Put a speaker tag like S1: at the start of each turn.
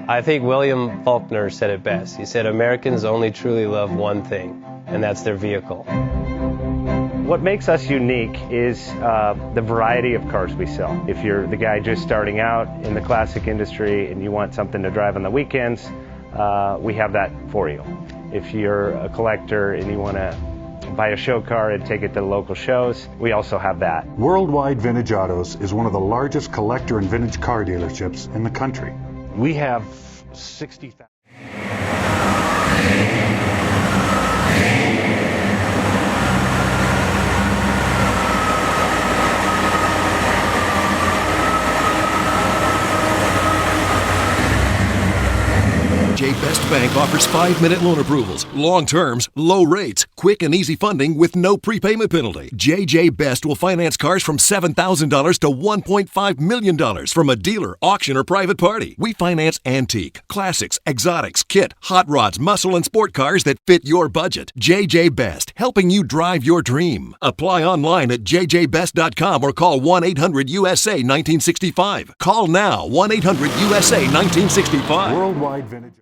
S1: I think William Faulkner said it best. He said, Americans only truly love one thing, and that's their vehicle.
S2: What makes us unique is the variety of cars we sell. If you're the guy just starting out in the classic industry and you want something to drive on the weekends, we have that for you. If you're a collector and you want to buy a show car and take it to the local shows, we also have that.
S3: Worldwide Vintage Autos is one of the largest collector and vintage car dealerships in the country.
S4: We have 60,000.
S5: JJ Best Bank offers 5-minute loan approvals, long terms, low rates, quick and easy funding with no prepayment penalty. JJ Best will finance cars from $7,000 to $1.5 million from a dealer, auction, or private party. We finance antique, classics, exotics, kit, hot rods, muscle, and sport cars that fit your budget. JJ Best, helping you drive your dream. Apply online at jjbest.com or call 1-800-USA-1965. Call now, 1-800-USA-1965.
S3: Worldwide Vintage.